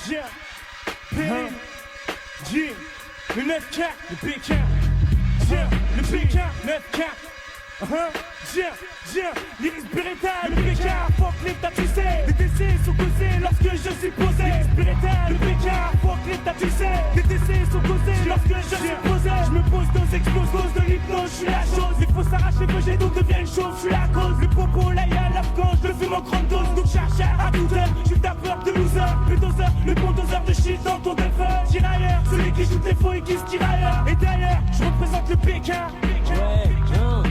Yeah, Billy, G, le 9K, le PK. Yeah, le PK, 9K. L'iris Beretta, le PK, fuck t'as tu sais. Les décès sont causés lorsque je suis posé. L'iris Beretta, le PK, fuck t'as tu sais. Les décès sont causés lorsque je suis posé. Je me pose dans explose, cause de l'hypnose, je suis la chose. Il faut s'arracher, que j'ai donc devient une chose, je suis la cause. Le popo là y'a l'afghan, je le fume en grande dose. Donc cherche à toute heure, je suis ta peur de loser. Le doseur, le bon doseur de shit dans ton défeur. Tirailleur, celui qui joue des faux et qui se tire ailleurs. Et d'ailleurs, je représente le PK. Ouais,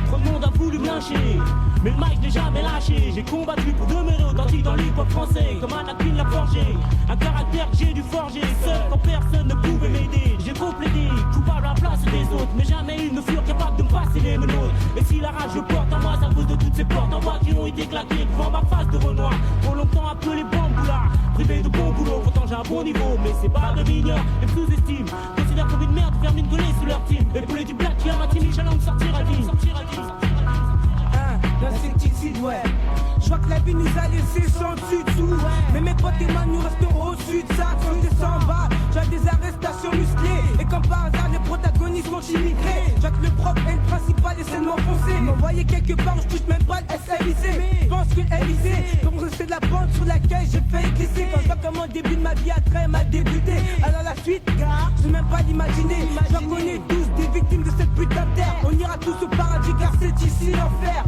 trop de monde a voulu me lyncher, mais le mic n'est jamais lâché. J'ai combattu pour demeurer authentique dans l'hip-hop français, comme Anakin l'a forgé. Un caractère que j'ai dû forger, seul quand personne ne pouvait m'aider. J'ai complété, coupable à la place des autres, mais jamais ils ne furent capables de me passer les menottes. Et si la rage je porte en moi, c'est à cause de toutes ces portes en bois qui ont été claquées devant ma face de Renoir. Trop longtemps appelé bamboulards, privé de bon boulot, pourtant j'ai un bon niveau, mais c'est pas de mineurs, ils me sous-estiment. Considère comme une merde, faire mine collée sous leur team. Et pour les du black qui a ma team, j'allais me sortir à vie. D'insecticide, ouais. Je vois que la vie nous a laissé sans dessus. Mais mes potes et moi nous restons au-dessus de ça. Quand je descends en bas, j'ai des arrestations musclées. Et comme par hasard, les protagonistes sont immigrés. J'ai que le propre et le principal essaie de m'enfoncer. M'envoyer quelque part, je touche même pas le SLIC. Je pense qu'une LIC, donc c'est de la pente sur laquelle j'ai failli glisser. Quand je vois comment le début de ma vie a très mal débuté. Alors la suite, gars, je sais même pas l'imaginer. J'en connais tous des victimes de cette putain de terre. On ira tous au paradis car c'est ici l'enfer.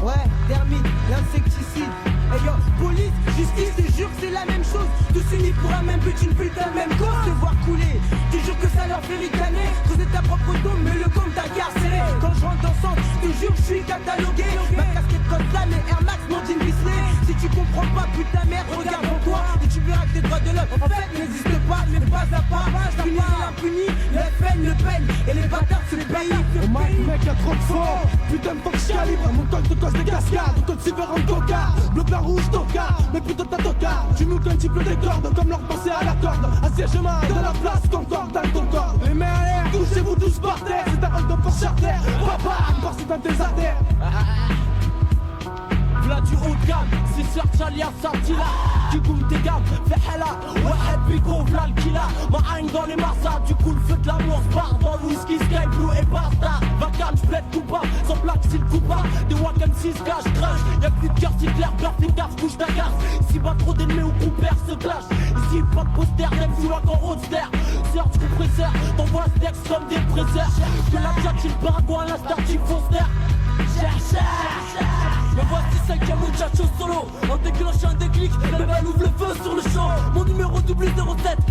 Ouais, termite, l'insecticide. Hey yo, police, justice, je te jure c'est la même chose. Tous unis pour un même but, une putain de même cause. Se voir couler, je te jure que ça leur fait ricaner. Creuser ta propre tombe, mais le compte t'a carcéré. Quand je rentre dans le centre, je te jure je suis catalogué. Ma casquette comme ça, mes Air Max, mon jean Bisley. Si tu comprends pas, putain merde, regarde en toi. Et tu verras que tes droits de l'homme, en fait, n'existent pas. Mais pas à pas, puni et l'impuni, le peine, le peine. Et les bâtards, c'est le pays. Oh mec, y'a trop de fort. Putain de fuck, calibre. Mon col te cause des cascades. Ton code silver en coca. Bloc la rouge, toca. Mais plutôt ta toca. Tu nous un petit peu des cordes. Comme leur pensée à la corde. Assiègement de la place, concorde dans ton corps. Les mains à l'air, touchez-vous tous par terre. C'est un rock pour charter. Papa, encore c'est dans tes artères. V'là du haut de gamme, c'est sûr Charlie a sorti là. Du coup t'es gamme, fais hella, ouais pico, v'là le killa. Ma haine dans les marsas, du coup le feu de l'amour se barre. Dans le whisky, sky, blue et basta. Vacam, j'plaide tout bas, sans plaque, c'est le coup bas. Des Wacom 6 cash, crash. Y'a plus de cœur, c'est clair, peur, fais gaffe, bouge ta garce. Ici pas trop d'ennemis ou compères se clash. Ici pas de poster, même sous la qu'en roadster. Search compresseur, t'envoies ce texte comme des presseurs. Que la chat, il baragouin, la star, tu Foster. Me voici 5ème muchacho solo. En déclenchant un déclic, le bal ouvre le feu sur le champ. Mon numéro double 07,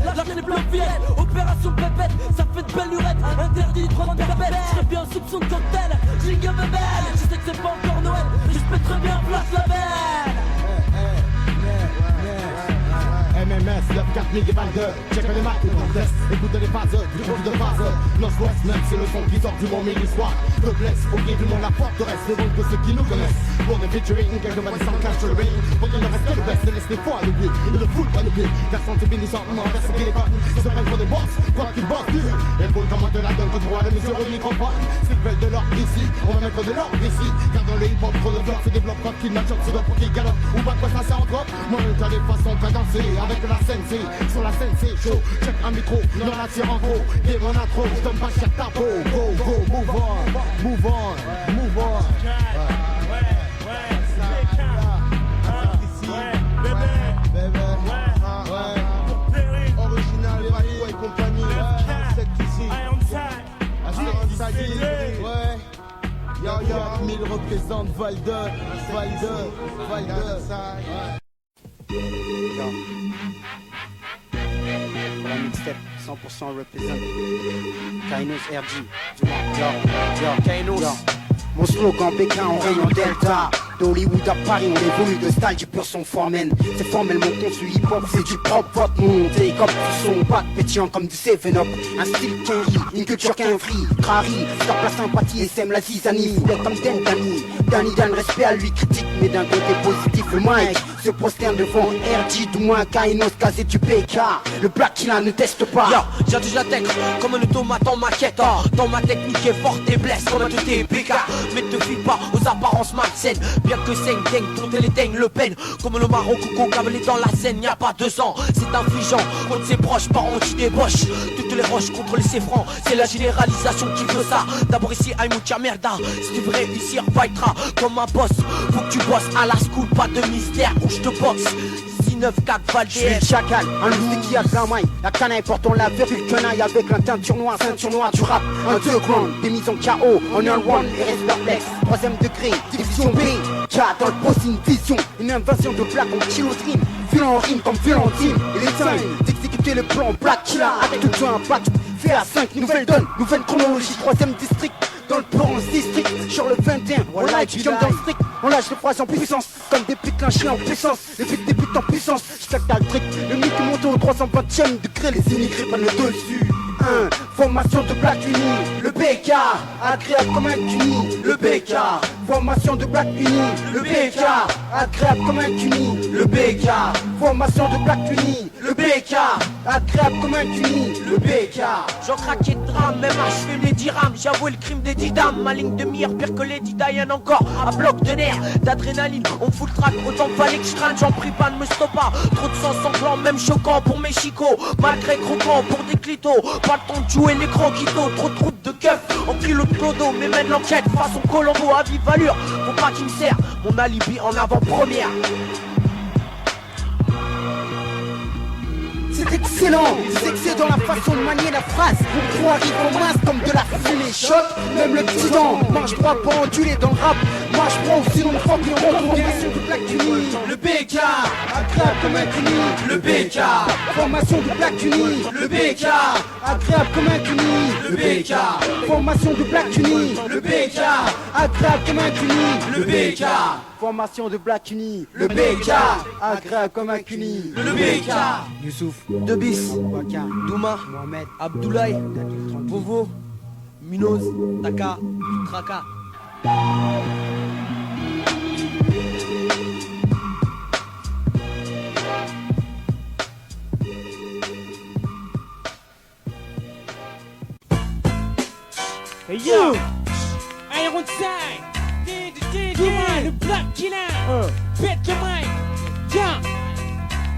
la chaîne est plein viette. Opération pépette, ça fait de belles lurettes. Interdit de prendre pépette, je serais bien soupçon de cocktail. Jingle bebel, je sais que c'est pas encore Noël, mais je peux très bien place la belle. MMS, 9000 des balles de check les marques, les test, écoute les phases, du produit de phase. Northwest, même c'est le son qui sort du monde, mais l'histoire de blesse. Au pied du monde, la forteresse, le monde de ceux qui nous connaissent. Pour des featuring, quelques mois sans cash sur le ring. Pour qu'il ne reste que le best, laisse les fois à l'oubli. Et le foot pas l'oubli, car santé bénissant, non, vers ce qui les bonnes. Ils se prennent pour des boss, quoi qu'ils bossent dur. Et le comment de la donne, que droit, les mesures au microphone. S'ils veulent de l'or ici, on va mettre de l'or ici. Car dans le hip-hop, trop de blocs se développe, quoi qu'il match-up, se doit pour qu'ils galopent. Ou pas quoi ça, c'est encore. Moi, t'as des façons qu'à danser. Avec la scène, c'est sur la scène, c'est chaud. Check un micro, dans la tire en gros. Et mon intro, je donne pas cher ta peau. Go, go, move on, move on, move on. Original, Paco et compagnie. Ouais. Yo, 1000 représente Valde. La mixtape 100% représente Kainos RG. Kainos. Mon slogan Pékin en rayon Delta. D'Hollywood à Paris, on évolue de style du pur son formel. C'est formellement conçu hip-hop, c'est du propre votre montée. Comme du son bac pétillant comme du 7-up. Un style qu'un rit, une culture qu'un free. Crari, stop la sympathie et sème la zizanie. Foulette comme Dani. Danny donne respect à lui, critique, mais d'un côté positif. Le Mike se prosterne devant RG, du moins Kainos, casé du PK. Le black killer ne teste pas. Yo, j'adjuge la tech comme un automate en maquette. Dans ma technique est forte et blesse comme un TTPK. Mais te fie pas aux apparences malsaines. bien que c'est une gang dont elle éteigne le peine. Comme le Maroc ou câblé dans la Seine, y a pas 2 ans. C'est infligeant contre ses proches, parents qui débauchent. Toutes les roches contre les céfrans, c'est la généralisation qui veut ça. D'abord ici, aïe mucha merda. Si tu veux réussir, fightera comme un boss. Faut que tu bosses à la school, pas de mystère où je te boxe. 9-4 Je suis le chacal, un loup qui a de la main. La canaille portant la virgule quenaille avec la teinture noire, ceinture noire du rap. Un 2 ground, des mises en KO, on est un one et reste perplexe. 3ème degré, division B. K dans le poste, une vision, une invasion de plaques en kilo stream. Violent en rime comme violent team. Il est time d'exécuter le plan Black Killer avec tout un impact. Fait à 5, nouvelle donne, nouvelle chronologie. 3ème district. Dans le port, on se district, sur le 21, on lâche du comme dans le strict, on lâche les phrases en puissance, comme des putes lynchés en puissance, les putes des putes en puissance, j'tac dans le trick, le mythe monte au 320ème degré, les immigrés prennent le dessus. Formation de Black Uni, le BK, agréable comme un cuni, le BK, formation de Black Uni, le BK, agréable comme un cuni, le BK, formation de Black Uni, le BK, agréable comme un cuni, le BK. J'en craquais de drame, même achevé les 10 rames. J'avoue le crime des 10 dames, ma ligne de mire, pire que les 10 Diane encore. À bloc de nerfs, d'adrénaline, on fout le track. Autant fallait que je crâne, j'en prie pas, ne me stoppe pas. Trop de sang sanglant, même choquant pour mes chicots. Malgré croquant pour des clitos, pas le temps de jouer les croquitos. Trop de routes de keuf, en kilo de clodo. Mais mène l'enquête, façon Colombo à vive allure. Faut pas qu'il me sert, mon alibi en avant-première. C'est excellent, c'est excellent la façon de manier la phrase. Pour trop arrive en masse comme de la fumée. Choc, même le petit dent, marche droit pas ondulé dans le rap. Moi je prends aussi long fuck le rond. Formation de Black Uni, le BK, agréable comme un cuni, le BK. Formation de Black Uni, le BK, agréable comme un cuni, le BK. Formation de Black Uni, le BK, agréable comme un cuni, le BK. Formation de Black Uni, le BK, agréable comme un cuni, Le BK. Youssouf, Debis, Waka, Douma, Mohamed, Abdoulaye, Vovo, Minos, Taka, Traka. Hey yo, Iron Time, Douma, le Black Killer, pète le mic,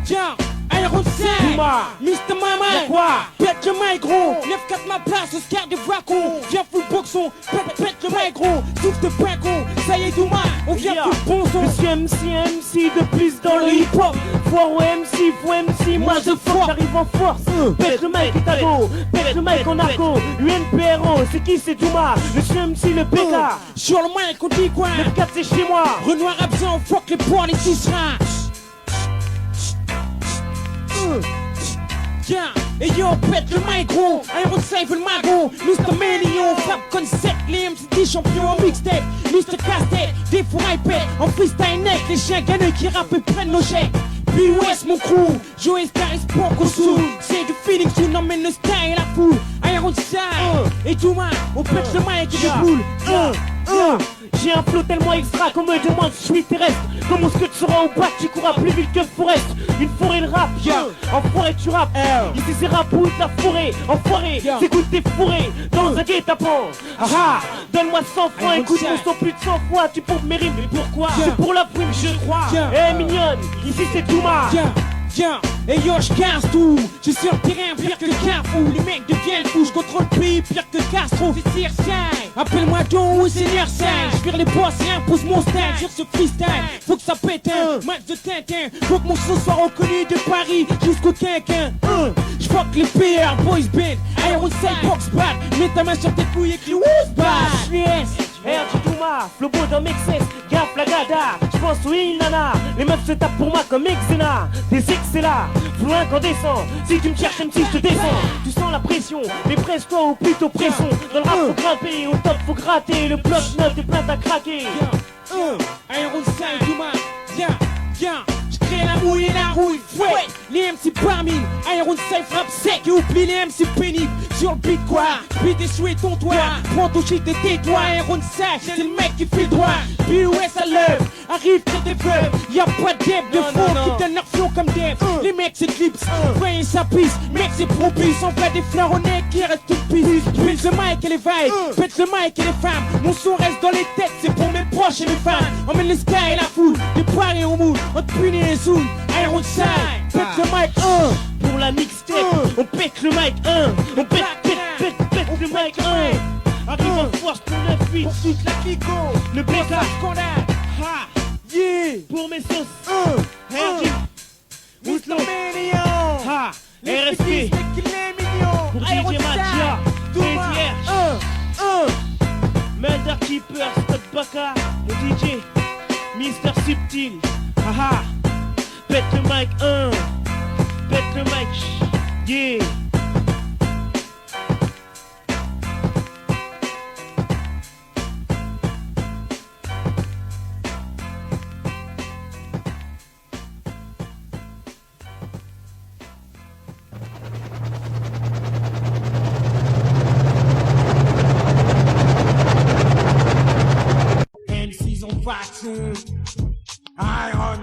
tiens, Iron Time, Mr. Mama, quoi, pète le mic gros, 9-4 ma place, Oscar de Vacon, viens full boxon, pète le mic gros, souffle de pain con, ça y est Douma, on vient full bon son. Je suis MC de plus dans le hip-hop, foire au MC, moi je force, j'arrive en force, pète le mic Itago, pète le mic en argot, UNPRO, c'est qui c'est Douma, je suis MC le PK, sur le mic on dit quoi, 9-4 c'est chez moi, Renoir absent, fuck les poils et tout sera. Tiens, et yo, pète le mic gros, Iron Save le mago, Mr. Million, frappe concept, les MC champions en mixtape, Mr. Casse-tête, des fours iPad, en freestyle neck, les chiens gagneux qui rappent et prennent nos chèques. West mon crew, Joey Star et Sport Kosu, c'est du feeling, tu n'emmènes le style à fou, Iron Save, et Douma, on pète le mic et déboule, j'ai un flow tellement extra qu'on me demande si je suis terrestre. Comment est-ce que tu seras au bac, tu courras plus vite que Forest. Une forêt de rap, en forêt tu rappes. Ici c'est rap ou la forêt, enfoiré, t'écoutes tes fourrés dans un guet-apens. Donne-moi 100 francs, écoute mon son plus de 100 fois. Tu pompes mes rimes, mais pourquoi? C'est pour la prime, je crois. Eh mignonne, ici c'est Douma. Et yo j'casse tout, je suis sur le terrain pire que Carrefour. Les mecs deviennent fous, j'contrôle le pays pire que Castro. C'est Circe, appelle-moi Don ou Seigneur 5. J'vire les boss et impose mon style sur ce freestyle. Faut que ça pète un match de Tintin. Faut que mon son soit reconnu de Paris jusqu'au quinquin. J'fuck les PR, boys band, Iron Side box back. Mets ta main sur tes couilles et crie woof bash. RG Douma, Flobo dans Mexes, gaffe la gada, j'pense oui nana, les meufs se tapent pour moi comme Exena, des ex c'est là, plus loin qu'on descend, si tu me cherches même si je te descends, tu sens la pression, mais presse-toi ou plutôt pression, dans le rap faut grimper, au top faut gratter, le bloc neuf est plein à craquer. Iron Side Douma, j'crée la mouille et la rouille, fouette, les MC parmi Iron Safe rap sec et oublie les MC pénibles. Sur le beat quoi, beat déchoué ton toit. Prends ton shit et tais-toi. Iron Safe, c'est le mec qui fait droit. BOS à l'œuvre, arrive près des preuves. Y'a pas de deb, de faux, qui donne leur flow comme Dev. Les mecs c'est clips, voyez sa piste. Mec c'est propice, on fait des fleurs au nez qui restent tout piste. Pète le mic et les vibes, pète le mic et les femmes. Mon son reste dans les têtes, c'est pour mes proches et mes fans. On met le sky et la foule, les paris on moule, on te punit et zoom. Iron Safe, pète le mic 1. Pour la mixtape, on pète le mic 1. On pète le mic 1. Arrive en force pour 9-8. Pour toute la Kiko, Le BK, condamne. ha, Yeah, pour mes sauces. Herdy, Mousselon, mignon. ha, Les RSP. petits, mais qu'il est mignon. Pour Iron DJ Magia, Safe, Thomas, Crazy Murder Keeper, Scott Baka, le DJ, Mister Subtil, haha, pète le mic 1, pète le mic, yeah. MC's en faction. Iron,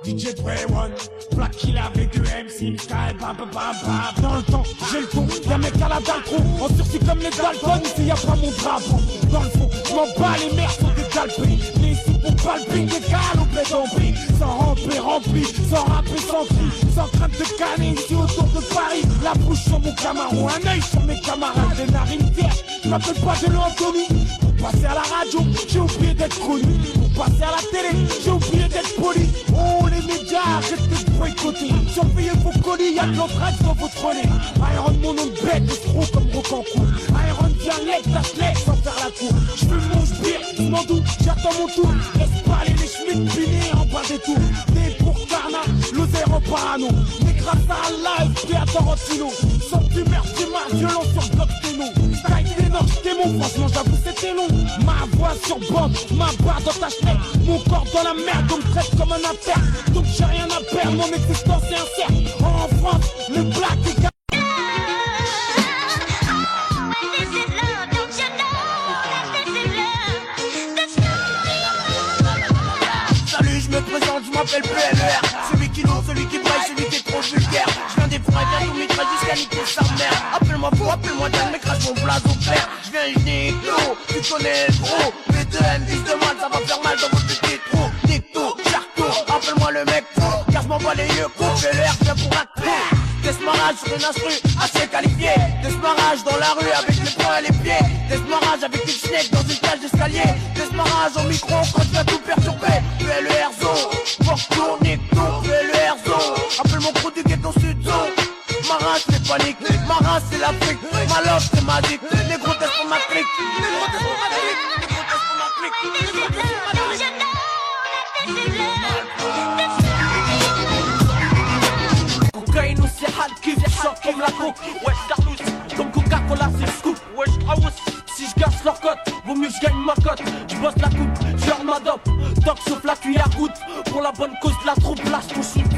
DJ Pre-One, Black Killer avec deux MC, Sky, bam bam bam bam. Dans le temps, j'ai le ton, y'a mec à la dalle trop. En sursis comme les Dalton, ici y'a pas mon drapeau. Dans le fond, j'm'en bats les mers sont des calpés. Les sous pour palper, des cales au blé d'embris. Sans ramper, rempli, sans rapper, sans cri. Sans crainte de canner, ici autour de Paris. La bouche sur mon Camaro, un œil sur mes camarades. Des narines vierges, j'm'appelle pas de l'Anthony. Pour passer à la radio, j'ai oublié d'être connu. Pour passer à la télé, j'ai oublié d'être poli. Oh les médias, arrêtez de boycotter. Surveillez vos colis, y'a de l'entraque dans votre nez. Iron mon nom de bête, est trop comme Rocancourt. Iron vient leg, tâche-leg sans faire la cour. J'fume mon sbire, j'm'en doute, j'attends mon tour. Laisse pas aller les schmitts pinés en bas des tours. Des pour Carna, l'oser en parano. Mais grâce à un live, t'es à Tarantino. Sans tumeur, t'es ma violence sur bloc t'es non. Style t'es non, t'es mon, franchement j'avoue c'était long. Ma voix sur bande, ma barre dans ta schneck. Mon corps dans la merde, on me traite comme un inter. Donc j'ai rien à perdre, mon existence est un cercle. En France, le black est Salut, je me présente, je m'appelle PLR. Celui qui lourd, celui qui braille, celui qui est trop vulgaire. Je viens des forêts, bien tout mitraille jusqu'à niquer sa mère. Appelle-moi fou, appelle-moi dingue, mais crache mon blason clair. Je viens, je nique tout, tu connais le gros. B2M, fils de mal, ça va faire mal dans votre petit trou. Nique tout, charto, appelle-moi le mec pro. Car je m'en bats les yeux, coupe PLR, je viens pour acter. Desmarrage sur une instru assez qualifiée. Desmarrage dans la rue avec les poings et les pieds. Desmarrage avec une schneck dans une cage d'escalier. Desmarrage au micro quand je viens tout perturber. Fais le Herzo, porte tout, nique tout. Fais le Herzo, appelle mon crew du ghetto sud-zone. Ma race c'est panique, ma race c'est l'Afrique. Ma love c'est magique, les gros tests pour ma clique. Les gros tests pour ma clique, les gros tests pour ma clique. Les gros tests pour ma clique. Cocaïne ou c'est hard qui chante comme la coke. Wesh Darlous, comme Coca-Cola c'est le scoop. Wesh Awus, si je gasse leur cote, vaut mieux je gagne ma cote. Je bosse la coupe, je leur ma dope. Toc sauf la cuillère goutte. Pour la bonne cause de la troupe, lâche ton shoot.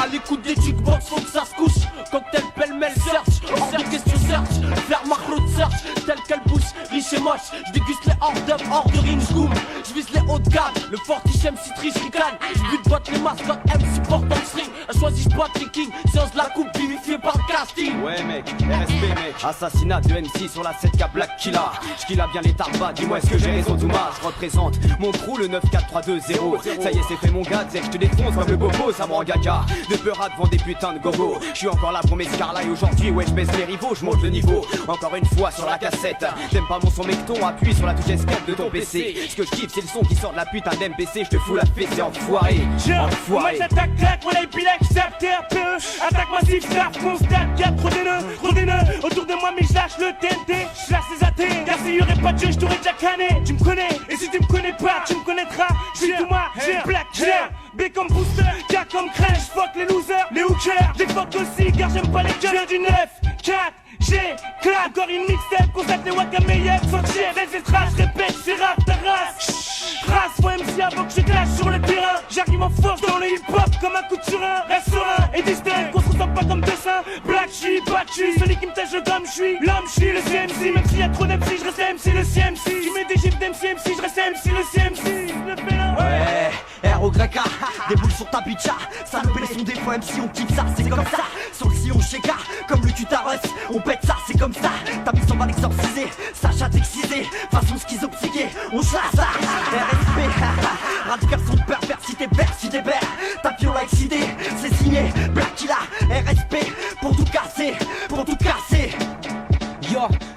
À l'écoute des jukebox, faut que ça se couche. Cocktail pêle-mêle, search, hors de question search. Faire ma route search, telle qu'elle bouche, riche et moche. Je déguste les hors d'œuvre, hors de ring goom. Je vise les hauts de gamme, le fortiche MC triche ricane. Je bute botte les mascottes, MC porte dans le string. A choisi je botte les kings, séance de la coupe vinifiée par le casting. Ouais mec, RSP mec. Assassinat de MC sur la 7K Black Killer. J'killa bien les tarbas, dis-moi est-ce que j'ai raison Douma. Je représente mon crew le 94320. Ça y est c'est fait mon gars, je te défonce comme le bobo, ça me rend gaga. De peur à devant des putains de gogo. Je suis encore là pour mes scarlats et aujourd'hui ouais je baisse les rivaux, je monte le niveau. Encore une fois sur la cassette. T'aimes pas mon son mecton, appuie sur la touche escape de ton PC. Ce que je kiffe c'est le son qui sort de la putain d'MPC. Je te fous la fessée enfoiré. Enfoiré. Moi j'attaque claque, moi les pilacs, j'tape TRPE. Attaque massive, frappe, constate, y'a trop des nœuds autour de moi mais je lâche le TNT. Je lâche les athées, car s'il y aurait pas de jeu je t'aurais déjà canné. Tu me connais, et si tu me connais pas, tu me connaîtras. Je suis tout moi, j'ai Black Killer. B comme booster, K comme crash, fuck les losers, les hookers, les fuck aussi car j'aime pas les gueules. Je viens du 9, 4, j'éclate. Encore une mixtape, constate les wakameyev, sans chier, les trash, répète, c'est rare ta race. Race, faut MC avant que je clash sur le terrain. J'arrive en force dans le hip-hop comme un coup de surin. Reste serein et distinct, qu'on se ressent pas comme deux seins. Black sheep, celui qui me tâche le gomme, j'suis l'homme, j'suis le CMC. Même s'il y a trop d'MC, je reste MC, le CMC. Tu mets des gifs d'MC, je reste MC, le CMC. Ouais, R.O.G.A. Des boules sur ta bicha. Ça le son des fois MC, on kiffe ça, c'est comme ça. Sur le sillon Sheka, comme le Tutarus, on pète ça, c'est comme ça. Ta mise on va l'exorciser, Sacha t'exciser. Façon schizopsyché, on chasse ça. RSP, radical son de pervers, si t'es vert, si t'es vert. Ta piola excité, c'est signé, Black Killa. RSP, pour tout casser, pour tout casser.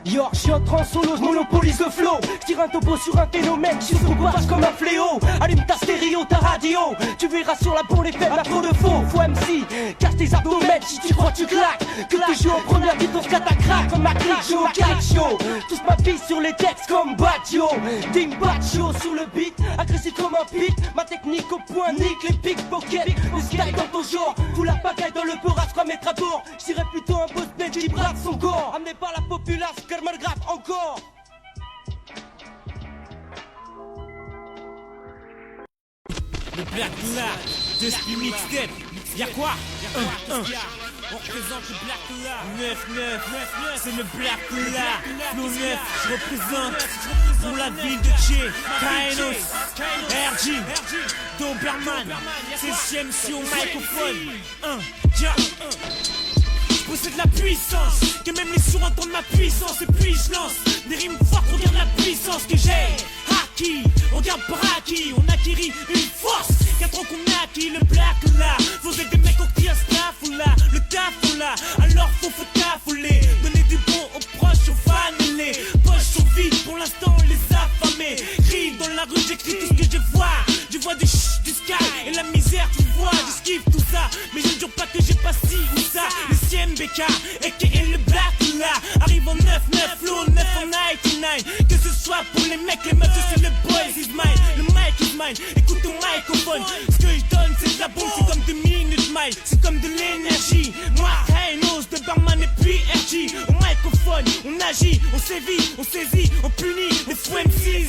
Yo, j'suis en trans solo, j'monopolise le flow. J'tire un topo sur un phénomène, j'suis propage comme un fléau. Allume ta stéréo, ta radio. Tu verras sur la bande FM, la trop de faux. Faut MC, cache tes abdomens, si tu crois tu claques. Que tu joues en première vie, ton scata craque comme ma clique, show, calcio. Tous ma vie sur les textes comme Baggio. Ding Baggio sur le beat, agressif comme un beat. Ma technique au point, nique les pickpockets. Le style dans ton genre, tout la pagaille dans le peur à se remettre à bord. J'dirais plutôt un boss bête qui braque son corps. Amené par la populace, car me grappe encore. Le Black là, Despy Mixtape, y'a quoi? On représente le Black là, 9-9, c'est le Black là, Flow 9, je représente pour la ville de Tché, Kainos, RG, Doberman, c'est CMC au microphone, je possède la puissance, que même les sourds entendent ma puissance. Et puis je lance des rimes fortes, regarde la puissance que j'ai. Haki, regarde par acquis, on acquérit une force. 4 ans qu'on a acquis le Black là. Vous êtes des mecs qui a staff ou là, le taf ou là. Alors faut tafouler, donner du bon aux proches, aux fans. Les poches sont vides, pour l'instant on les a affamés. Crie dans la rue, j'écris tout ce que je vois. Je vois du sky et la misère, tu vois. J'esquive tout ça, mais je ne jure pas que j'ai pas ci ou ça. Le CMBK, aka le Black là, arrive en 9-9, flow 9 en 99. Que ce soit pour les mecs, les meufs, je sais le boys is mine. Le mic is mine, écoute ton microphone. Ce que je donne, c'est de la bombe, c'est comme 2 minutes mile. C'est comme de l'énergie. Moi, Rhinos, de Barman et puis RG. Au microphone, on agit, on sévit, on saisit, on punit les fous MCs.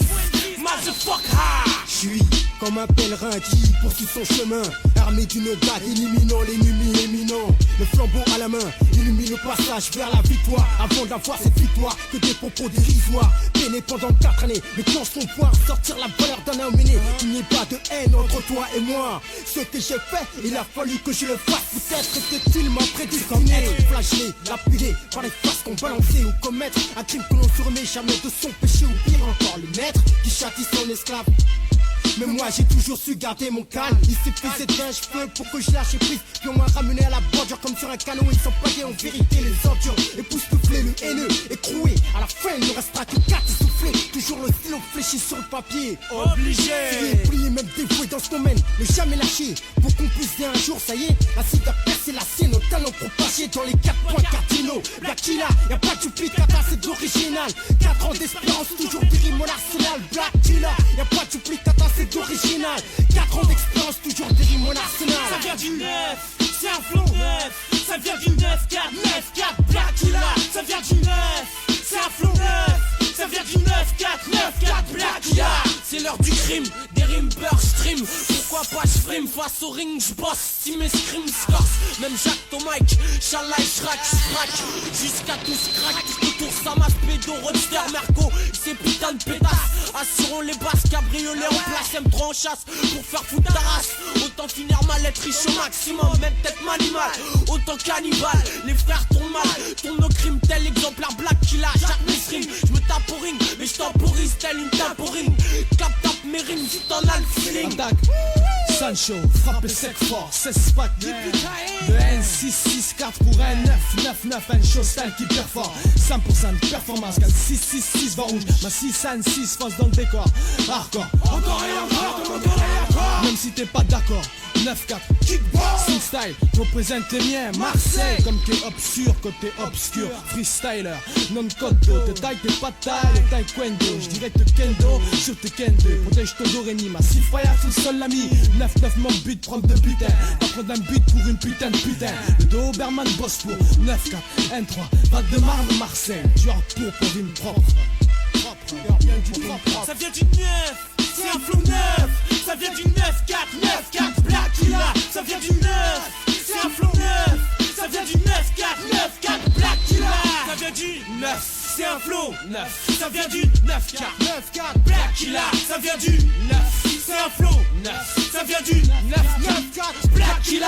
Motherfuck, ha! J'suis comme un pèlerin qui poursuit son chemin, armé d'une dague, éliminant l'ennemi éminent. Le flambeau à la main, illumine le passage vers la victoire. Avant d'avoir cette victoire, que des propos dérisoires. Peiné pendant 4 années, mais quand son poing sortir la valeur d'un homme aîné. Il n'y ait pas de haine entre toi et moi. Ce que j'ai fait, il a fallu que je le fasse. Peut-être que tu m'as prédestiné. Être flagellé, lapidé par les faces qu'on balançait ou commettre un crime que l'on se remet jamais de son péché. Ou pire encore, le maître qui châtie son esclave. Mais moi j'ai toujours su garder mon calme. Il suffisait d'un cheveu pour que je lâche prise. Puis on m'a ramené à la bordure comme sur un canot. Ils sont paillés en vérité les ordures. Époustouflé le haineux, écroué. À la fin il ne restera que 4 essoufflés. Toujours le stylo fléchi sur le papier. Obligé. Plié, même dévoué dans ce domaine. Ne jamais lâcher. Pour qu'on puisse dire un jour, ça y est, la cible a percé la sienne. Nos talents propagés dans les 4 points cardinaux. Black Killa, y'a pas de duplicata, c'est de l'original. 4 ans d'espérance, toujours dirige mon arsenal. Black Killa, y'a pas de duplicata, c'est d'original. 4 ans d'expérience, toujours dirige mon arsenal. Ça vient du 9, c'est un flow 9. Ça vient du 9-4, 9-4, Black Killa. Ça vient du 9, c'est un flow 9. Ça vient du 9-4, 9-4, Black Killa. C'est l'heure du crime, des rimes beurre stream. Pourquoi pas j'frime face au ring, j'bosse. Si mes scrims scorse, même Jacques ton mic, Chalai, Schrack, jusqu'à tous crack, tout autour Samas, Pédo, Roadster, Merco. Ces putains de pétasses, assurons les basses, cabriolet en place, M3 en chasse pour faire foutre ta race. Autant finir ma lettre riche au maximum, même peut-être m'animal, autant cannibale. Les frères tournent mal, tournent nos crimes, tel exemplaire Black Killa. Jacques mes rimes, j'me tape au ring, mais j'temporise tel une temporine. Clap tape mes rimes, tu t'en as le feeling. Sancho, frappe sec fort, 16 packs de N6-6 cartes pour un 9-9-9, un show style qui perfore 100% de performance, car 6-6-6 va rouge, ma 6-6 fonce dans le décor. Hardcore, encore et encore, encore et encore. Même si t'es pas d'accord, 9-4, kickbox, sing style, représente les miens, Marseille. Comme t'es obscur, côté obscur, freestyler, non code d'eau, te taille t'es pas taille, taekwondo. J'dirais te kendo, sur tes kendo, protège ton doréni, ma sifaya sous le sol l'ami. 9-9 mon but, prendre de butin, pas prendre un but pour une putain de putain. Le Doberman boss pour 9-4, N3, Val de Marne, Marseille. Tu as pour une propre. Ça vient du 9, c'est un flow neuf. Ça vient du 9-4, 9-4, Black Killa. Ça vient du 9, c'est un flow neuf. Ça vient du 9-4, 9-4, Black Killa. Ça vient du 9, c'est un flow neuf. Ça vient du 9-4, 9-4, Black Killa. Ça vient du 9, c'est un flow neuf. Ça vient du 9-9-4, Black Killa.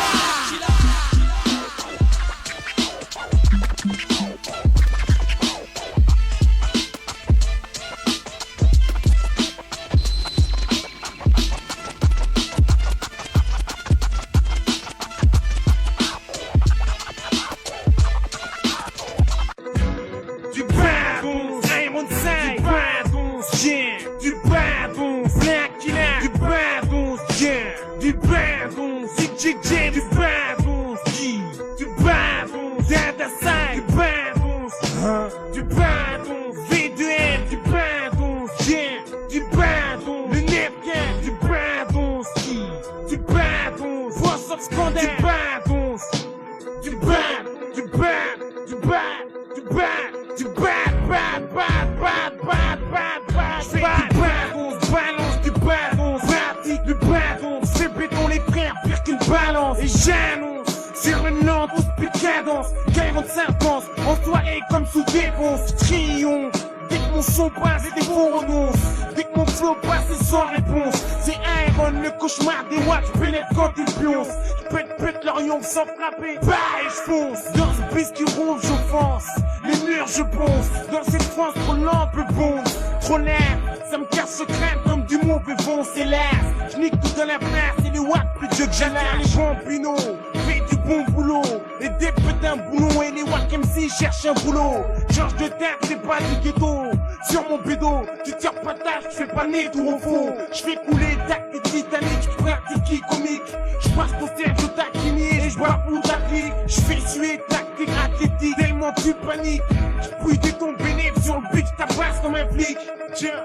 Sans frapper, bah et je fonce. Dans ce bis qui roule, j'offense. Les murs, je ponce. Dans cette France trop lente, peu bon. Trop nerf, ça me casse le crâne comme du mauvais vent, c'est l'air. Je nique tout dans la place et les watts plus Dieu que j'alère. Les bons pinots, fais du bon boulot. Et des putains boulons et les wack MC cherchent un boulot. Change de tête, c'est pas du ghetto. Sur mon bédo, tu tires pas tâche, tu fais pas né tout au fond. Je fais couler tactique titanique, je pratique comique. Je passe ton cercle, je taquine et je bois pour ta clique. Je fais suer tactique athlétique, tellement tu paniques. Je pouille de ton bénéfice sur le beat, je tabasse comme un flic. Tiens,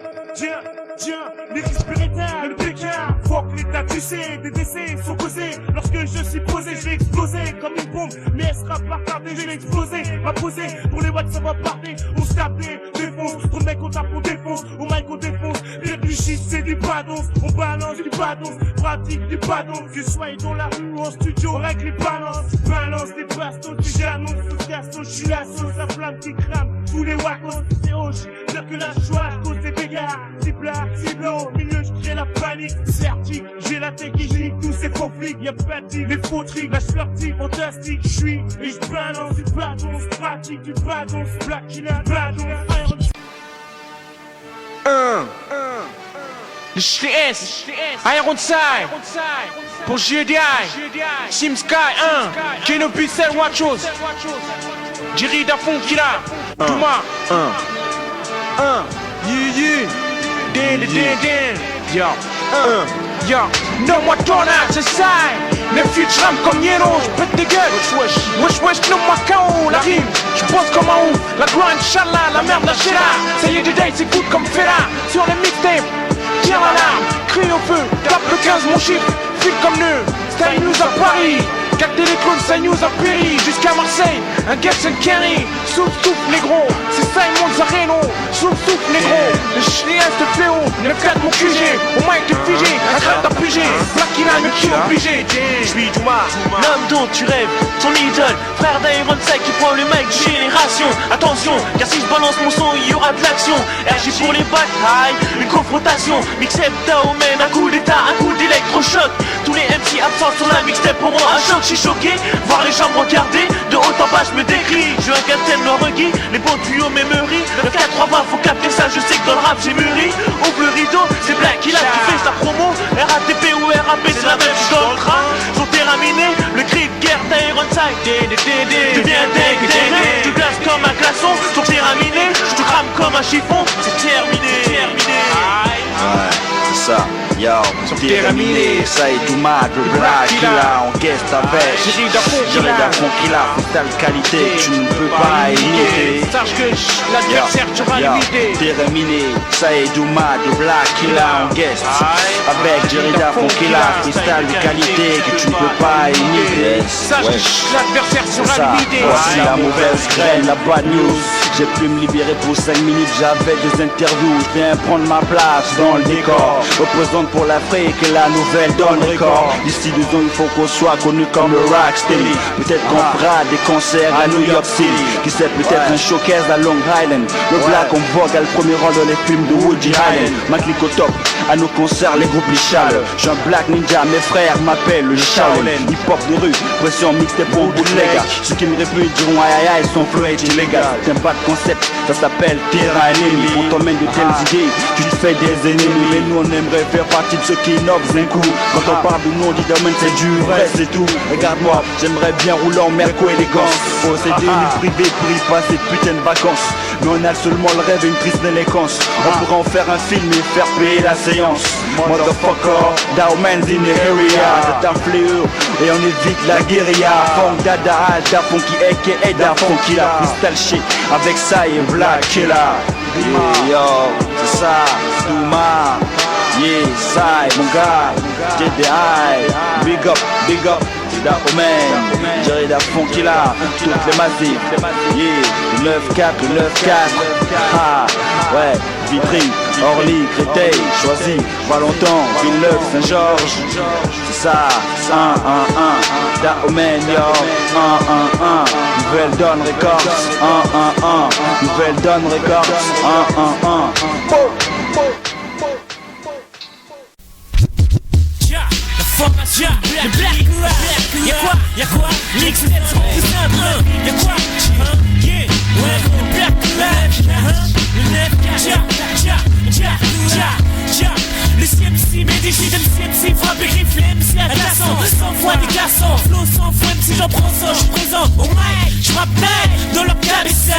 les spirituels, le pécard. Fuck l'état, tu sais, des décès sont causés. Lorsque je suis posé, je vais exploser comme une bombe. Mais elle sera pas tardée, je vais exploser. Ma posée, pour les watts ça va parler. On se tape des défonce, trop de mecs on tape, on défonce. Au mic on défonce, les du shit c'est du badon. On balance du badon, pratique du badon. Que sois dans la rue ou en studio, règle les balances. Balance des bastos, tu j'annonce. Sous gaston, je suis la sauce, la flamme qui crame. Tous les wackos, c'est hoche. Dire que la joie cause des dégâts. Cible au milieu, je crée la panique. Certique, j'ai la technique, tous ces faux flics. Y'a pas de tic, les faux tricks, la flirty, fantastique. Je suis et je balance du badon, pratique du badon. Black Killa, badon, Iron. Le JS, Ironside, pour GDI, Sim Sky 1, Keno Pixel Watchos, Jerry Dafon Killa, Touma, Yo, nomme-moi ton âge, c'est ça. Les filles j'rame comme Yellow, j'pète des gueules. Wesh, nomme-moi KO, la rime, j'pose comme un ouf. La gloire, Inch'Allah, la merde, la Sheila. Ça y est, du day, c'est good comme Fela. Sur les mixtapes, tire l'alarme, crie au feu. Tape le 15, mon chiffre, file comme nœud. Style news à Paris, 4 téléclones, ça news à Péry. Jusqu'à Marseille, un Gex and Carry. Souffle, négro, c'est ça, ils montent à Reno. Souffle, négro, le chien de fléau. 9-4, mon QG, au mic de figé. Un crâne d'apugé, Black Killa, mais qui est obligé. J'suis Touma, l'homme dont tu rêves, ton idole. Frère d'Ironside qui prend le mic génération. Attention, car si je balance mon son, il y aura de l'action. RJ pour les batailles, une confrontation. Mixtape Daomen, un coup d'état, un coup d'électrochoc. Tous les MC absents sur la mixtape pour moi un choc. J'suis choqué, voir les gens me regarder. De haut en bas, j'me décris. Je veux un capitaine Norwegui, les bons tuyaux m'émeurient. Le 4-3-20, faut capter ça, je sais que dans le rap j'ai mûri. Ouvre le rideau, c'est Black Killa qui fait sa promo. RATP ou RAP, c'est la même chose dans le train. Sont terminés, le cri de guerre d'Ironside. Deviens dingue, tu glaces comme un glaçon. Sont terminés, je te crame comme un chiffon. C'est terminé. Ouais, c'est ça. Yo, terminé, ça est tout mal, le Black Killa en guest avec Jerry Dafon Killa, telle qualité, tu ne peux pas imiter. Sache que l'adversaire tu vas limiter. Terminé, ça est tout mal, le Black Killa en guest avec Jerry Dafon Killa, freestyle de qualité que tu ne peux pas imiter. Sache que l'adversaire sera limité. Voici la mauvaise graine, la bad news. J'ai pu me libérer pour 5 minutes, j'avais des interviews. Je viens prendre ma place dans le décor. Représente pour l'Afrique et la nouvelle donne record. D'ici 2 ans il faut qu'on soit connu comme le Rocksteady. Peut-être qu'on fera des concerts à New York City. Qui sait, peut-être un showcase à Long Island. Le Black on vogue a le premier rôle dans les films de Woody Allen. Mac au top, à nos concerts les groupes les chaleurs. Je suis un Black Ninja, mes frères m'appellent le Shaolin. Hip-hop de rue, pression mixte pour bootleg. Ceux qui me réputent diront aïe aïe, son flow est illégal. C'est un pas de concept, ça s'appelle terrain ennemi. On t'emmène de telles idées, tu te fais des ennemis. Mais nous on aimerait faire partie de ceux qui innovent un coup. Quand on parle de nous on dit domaine c'est du vrai, c'est tout. Regarde-moi, j'aimerais bien rouler en Merco élégance. Posséder une privée, prix pas cette putain de vacances. Mais on a seulement le rêve et une triste délinquance. On pourrait en faire un film et faire payer la séance. Motherfucker, that man's in the area. C'est un fléau et on évite la guérilla. Funk dada, da funky aka da funky la crystal shit. Avec ça et Black Killer. Yeah yo, c'est ça, Douma. Yeah, ça mon gars, JDI. Big up, da Omen, Jerry da funky la, toutes les massifs. Yeah, 9-4, ah, ouais, Vitry, Orly, Créteil, Choisy, Valentin, Villeneuve, Saint-Georges. C'est ça, 1-1-1, da Omen yo, 1-1-1, Nouvelle Donne Records, 1-1-1, Nouvelle Donne Records, 1-1-1. Formation, le black rap. Y'a quoi? Mix, c'est plus simple. Y'a quoi? Yeah, ouais, le black rap. Le CMC, mais des shit, le CMC frappe et griffe les MC à glaçant. 100 fois déclassant, flow 100 fois si j'en prends ça, j'suis présent au mic, j'rappe net dans leur cabessa,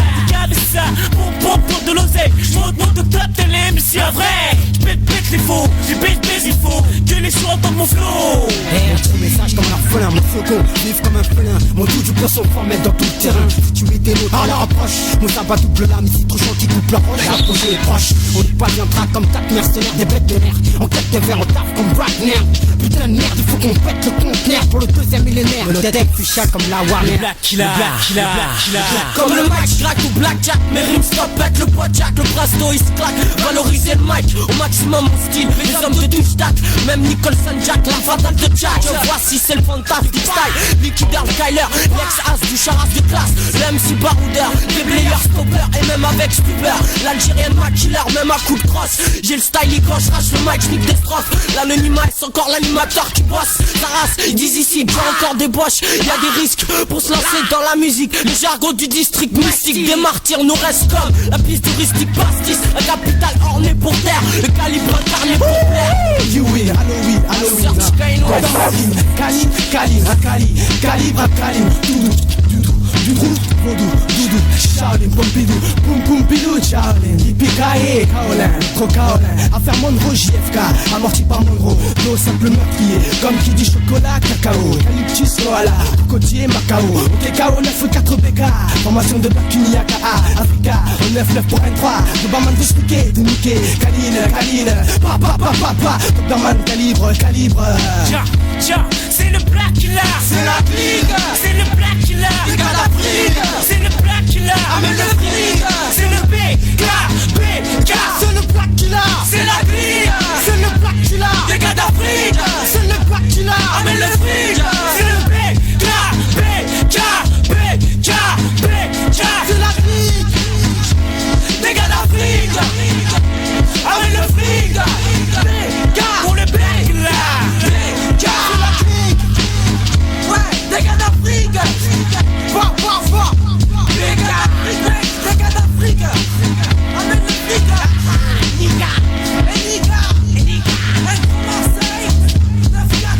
bon pour de l'oseille, j'monte au top de l'MC à vrai, j'pète les faux, j'ai baisse il faut que les sons entendent mon flow. Hey, un message comme un orphelin, mon flocon, vive comme un félin, mon tout du poisson formel dans tout le terrain. Si tu étais l'autre, à la rapproche, mon sabbat double lame, ici trop chaud qui coupe la roche, rapprocher les proches. On n'est pas bien track comme tac mercenaires, des bêtes de mer, en quête de verre, on taffe comme Wagner. Putain de merde, il faut qu'on pète le conteneur pour le 2e millénaire. Le tête fichal comme la Warner. Black Killer. Comme le mic, j'claque au blackjack, mes rimes stop, pète le poids jack, le brasto il se claque. Valoriser le mic, au maximum mon style, les hommes de Dustack, même Nicholson Jack, la fatale de Jack. Voici c'est le fantastic style, liquidaire Kyler, l'ex-as du charas de classe, le MC baroudeur, des players stopper et même avec stupeur. L'Algérienne Mac Killer, même à coup de crosse. J'ai le style quand j'rache le mic, j'nique des strophes. L'anonymat c'est encore l'animateur qui bosse. Sa race, ils disent ici, bien encore des boches. Y'a des risques pour se lancer dans la musique. Le jargon du district mystique, des martyrs nous restent comme la piste touristique pastis. La capitale ornée pour terre, le calibre incarné pour plaire. You will, Halloween, calibre, du trou, doudou, Shaolin, Pompidou, Poum Pidou, Shaolin, Yippee-Ki-Yay, Kaolin, trop Kaolin, affaire Monroe, JFK, amorti par Monroe, l'eau simple meurtrier, comme qui dit chocolat, cacao, eucalyptus, koala, cocotier, Macao, ok, KO 9-4 BK, formation de Bakuni, AKA, Africa, 9-9 pour N3, de barman de Spiquet, de Mickey, Kaline, pa, Dogman, calibre, c'est le Black Killer, c'est la clique, c'est le Black Killer, les gars d'Afrique, c'est le Black Killer, amène le fric, c'est le BK, c'est le Black Killer, c'est la clique, c'est le Black Killer, les gars d'Afrique, c'est le Black Killer, amène le fric, c'est le BK, c'est la clique, les gars d'Afrique, amène le fric, pour le Black Killer. des gars d'Afrique, fort, des gars d'Afrique, amène le fric, Nika, Marseille, 9-4,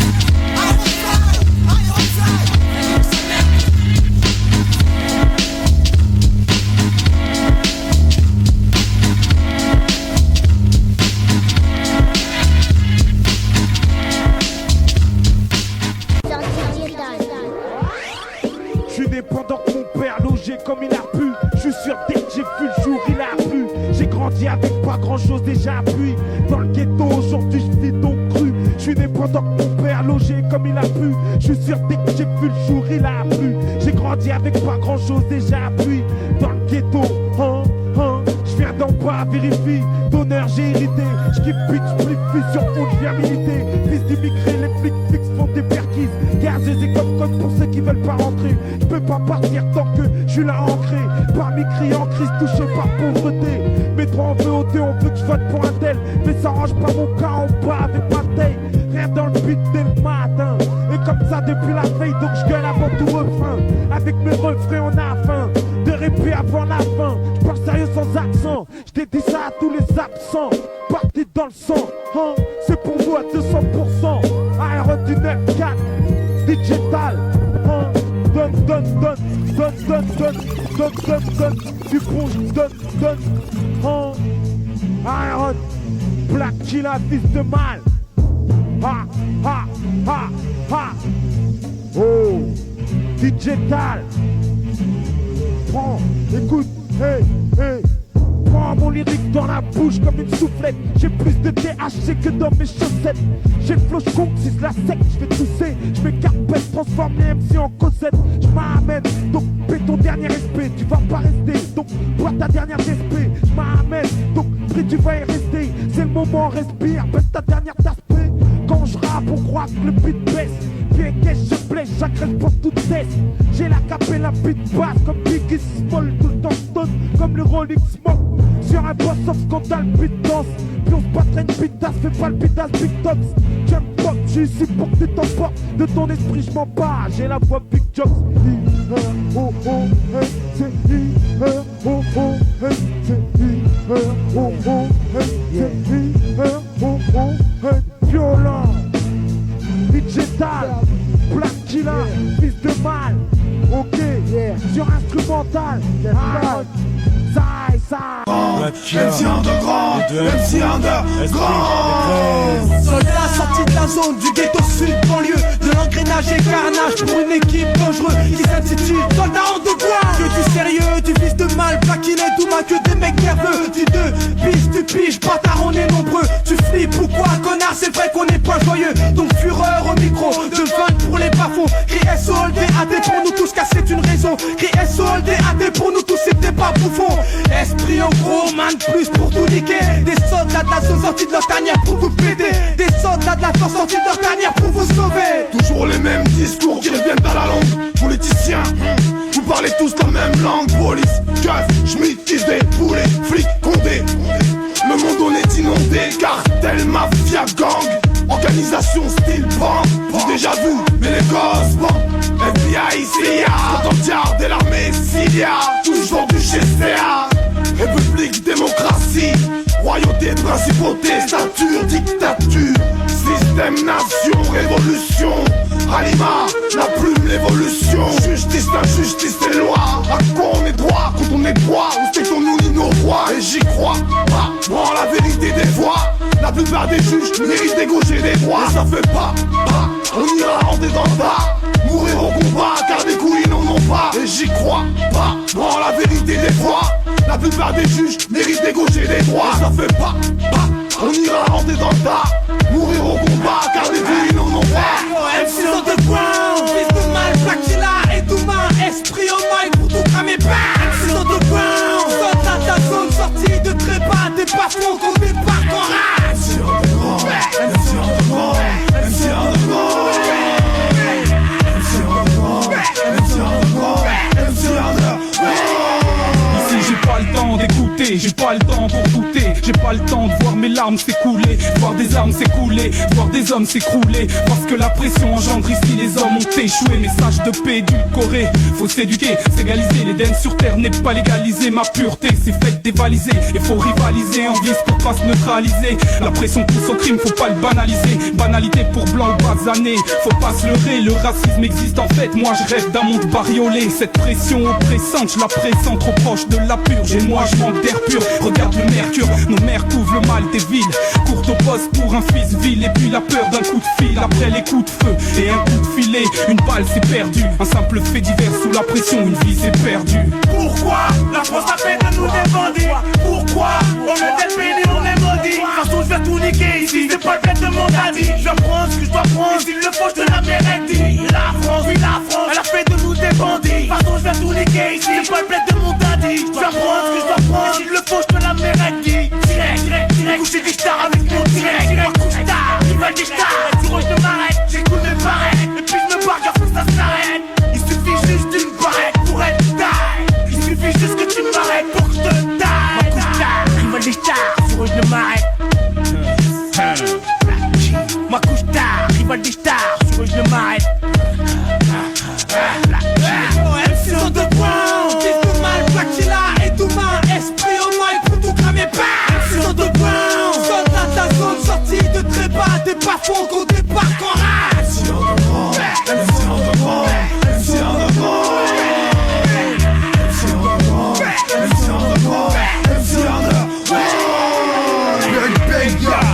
pendant que mon père logeait comme il a pu. Je suis sûr dès que j'ai vu le jour il a plu. J'ai grandi avec pas grand chose déjà appuyé. Dans le ghetto aujourd'hui je vis donc cru. Je suis né pendant que mon père logeait comme il a pu. Je suis sûr dès que j'ai vu le jour il a plu. J'ai grandi avec pas grand chose déjà appuyé. Dans le ghetto pas, vérifie. D'honneur, j'ai hérité. J'kiffe bitch, flip, fusion, fond de virilité. Fils d'immigrés, les flics fixes font des perquises. Gazés et comme pour ceux qui veulent pas rentrer. J'peux pas partir tant que j'suis là ancré. Parmi cris en crise, touché par pauvreté. Mais toi on veut ôter, on veut que je vote pour un tel. Mais ça range pas mon cas en bas avec ma taille. Rien dans le but dès le matin. Et comme ça depuis la veille, donc je gueule avant tout refrain. Avec mes refrains on a faim de répéter avant la fin. Je parle sérieux sans accent. Je dédie ça à tous les absents. Parti dans le sang, hein. C'est pour vous à 200%. Aéro du 9-4 digital, hein. Donne du bon, donne, hein. Aéro, Black Killa, fils de mal. Ha. Oh, digital. Prends, écoute, hey. Prends mon lyrique dans la bouche comme une soufflette. J'ai plus de THC que dans mes chaussettes. J'ai le flow, j'concise la sec, j'fais tousser. J'm'écarte, pèse, transforme les MC en Cosette. J'm'amène, donc paie ton dernier respect. Tu vas pas rester, donc bois ta dernière respect. J'm'amène, donc après tu vas y rester. C'est le moment, respire, baisse ta dernière d'aspect. Quand je rappe, on croit que le beat baisse. Puis qu'est-ce je blesse, chaque réponse toute cesse. J'ai la cape et la beat basse comme Biggie Small. Tout le temps stone comme le Rolling Smoke. Sur un boss of scandale, beat danse. Puis on se battra une pitasse, fais pas le pitasse, big tops. Jump pop, j'suis ici pour que tu t'emportes. De ton esprit j'm'en bats, j'ai la voix Big Jokes. Violent, digital, Black Killa, fils de mal. Ok, sur instrumental, MC Underground, MC Underground. Soldat sorti de la zone du ghetto sud banlieue. De l'engrenage et carnage pour une équipe dangereuse qui s'intitule Soldat Underground. Que du sérieux, du fils de mal, plaquiné, tout mal que des mecs nerveux. Du 2, biche, tu piges, bâtard, on est nombreux. Tu flippes ou quoi, connard, c'est vrai qu'on est pas joyeux. Donc fureur au micro, de 20 pour les bafos. Crie SOLDAD pour nous tous car c'est une raison. Crie SOLDAD pour nous tous, c'était pas bouffon. Esprit en gros, man plus pour tout niquer. Des soldats de la zone sortis de leur tanière pour vous péter. Des soldats de la zone sortis de leur tanière pour vous sauver. Toujours les mêmes discours qui reviennent à la langue. Politiciens, vous parlez tous la même langue. Police, keuf, schmitt, des poulets, flics, condés. Le monde on est inondé, cartel, mafia, gang. Organisation style band. Déjà vu, mais les gosses bandent. FBI, CIA, Attentia de l'armée, Cilia. Toujours du GCA. République, démocratie, royauté, principauté, stature, dictature, système, nation, révolution. Anima, la plume, l'évolution. Justice, injustice et loi. À quoi on est droit, quand on est droit, respectons-nous ni nos rois. Et j'y crois pas, bon la vérité des voix. La plupart des juges méritent d'égauger des droits. Et ça fait pas, on ira en détendant. Mourir au combat, car des couilles n'en ont pas. Et j'y crois pas, bon la vérité des voix. La plupart des juges méritent d'égauger des droits. Et ça fait pas, on ira en détendant. Mourir au combat, car des couilles n'en ont pas. MC Underground, fils de mal, Black Killa et Douma. Esprit au mic pour tout cramer pas. MC Underground, soldat de la zone sortie de trépas. Des bas-fonds qu'on débarque en rage. MC Underground, MC Underground, MC Underground. Ici j'ai pas le temps d'écouter, j'ai pas le temps pour douter. J'ai pas le temps de voir mes larmes s'écouler, voir des armes s'écouler, voir des hommes s'écrouler. Parce que la pression engendre ici, les hommes ont échoué. Message de paix édulcoré, faut s'éduquer, s'égaliser. L'Éden sur terre n'est pas légalisé, ma pureté c'est fait dévaliser. Et faut rivaliser en vice pour pas se neutraliser. La pression pousse au crime, faut pas le banaliser. Banalité pour blanc ou basané, faut pas se leurrer. Le racisme existe en fait, moi je rêve d'un monde bariolé. Cette pression oppressante, je la pressens trop proche de la purge. Et moi je manque d'air pur, regarde le mercure. Nos mères couvrent le mal des villes, courent au poste pour un fils vil. Et puis la peur d'un coup de fil, après les coups de feu et un coup de filet. Une balle c'est perdu, un simple fait divers sous la pression, une vie c'est perdu. Pourquoi la France a fait de nous des bandits? Pourquoi on est tel pays, on est maudit? De toute façon je vais tout niquer ici, c'est pas le fait de mon daddy. Je prends ce que je dois prendre, s'il le faut je te la mérite. La France, oui la France, elle a fait de nous des bandits. De toute façon je vais tout niquer ici, c'est pas le fait de mon daddy. Je prends ce que je dois prendre, s'il le faut je te la mérite. J'ai des stars avec mon direct. Ma couche tard, rival des stars. Du rouge je m'arrête, j'écoute mes barrettes. Et puis je me barre car faut que ça s'arrête. Il suffit juste d'une barrette pour être taille. Il suffit juste que tu m'arrêtes pour que je te taille. Ma couche tard, rival des stars. Du rouge je m'arrête. Ma couche tard, rival des stars. Du rouge je m'arrête. MC en 2 points, fils de mal, Blackilla et Douma, esprit au mal pour tout cramer pas. MC en 2 points, zone dans ta zone, sortie de très bas, des bas fonds qu'on débarque en rage. MC en 2 points, MC en 2 points, MC en 2 points, MC en 2 points, MC en 2 points, MC en 2 points.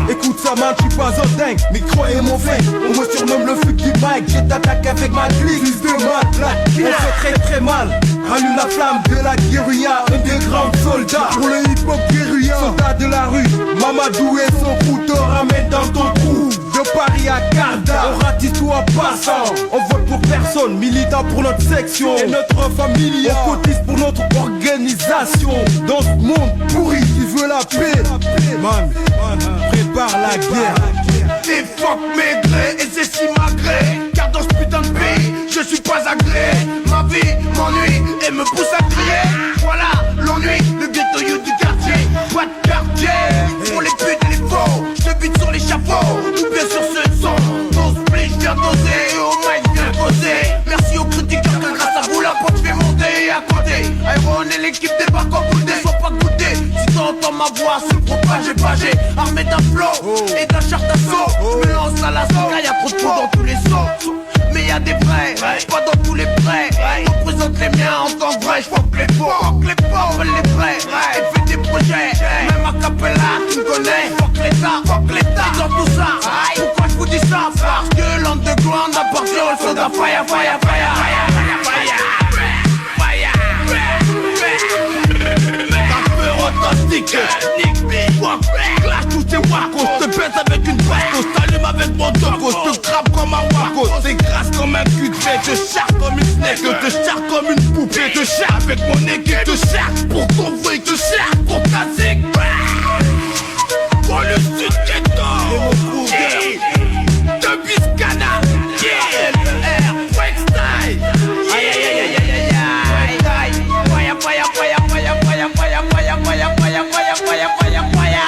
Écoute ça man, j'suis pas un dingue, mais croyez mon fait. On me surnomme le Fucky Mike, j'ai t'attaque avec ma clique. Fils de mal, on fait très très mal. Allume la flamme de la guérilla, un des grands soldats. Pour le hip hop guérilla, soldat de la rue. Mamadou et son coup te ramène dans ton trou. De Paris à Carda, on ratisse tout en passant. On vote pour personne, militant pour notre section et notre famille. On cotise pour notre organisation. Dans ce monde pourri qui veut la paix, man, prépare la guerre. Des fuck maigrés et c'est si malgré. Car dans ce putain de pays, je suis pas agréé. Ma vie m'ennuie et me pousse à crier. Voilà l'ennui, le ghetto youth du quartier. Pas de quartier, pour les putes et les faux. Je bute sur l'échafaud, ou bien sur ce son. Dose plus, je viens doser, et au mic viens poser. Merci aux critiqueurs que grâce à vous la pote fait monter et à côté. Iron et l'équipe débarquent en boudé, sois pas goûté. Si t'entends ma voix se propager, pagé, armé d'un flow et d'un short d'assaut. Je me lance à l'assaut, car y'a trop de trous dans tous les sauts. Mais y'a des vrais, pas dans tous les prêts. Je représente les miens en tant que vrai. J'fuck les faux, veulent les vrais. Et fais des projets, même à Capella, tu me connais. Fuck l'État, et dans tout ça, pourquoi je vous dis ça? Parce que l'underground appartient au soldat. Fire, fire, fire, fire, fire, fire, rappeur authentique, Nick B, clash tous tes wacos. Te pèse avec une bastos, t'allume avec mon dogos. Te crappe comme un wacos, t'es grasse comme un cul de fée. Te charge comme une snake, te charge comme une poupée. Te charge avec mon équipe, te charge pour ton bruit, te charge pour ta zig. Pour le sud ghetto, de Biscana, LR, Wextide. Aïe aïe aïe aïe aïe aïe. Fire, fire, fire, fire, fire, fire, fire, fire, fire, fire, fire, fire, fire.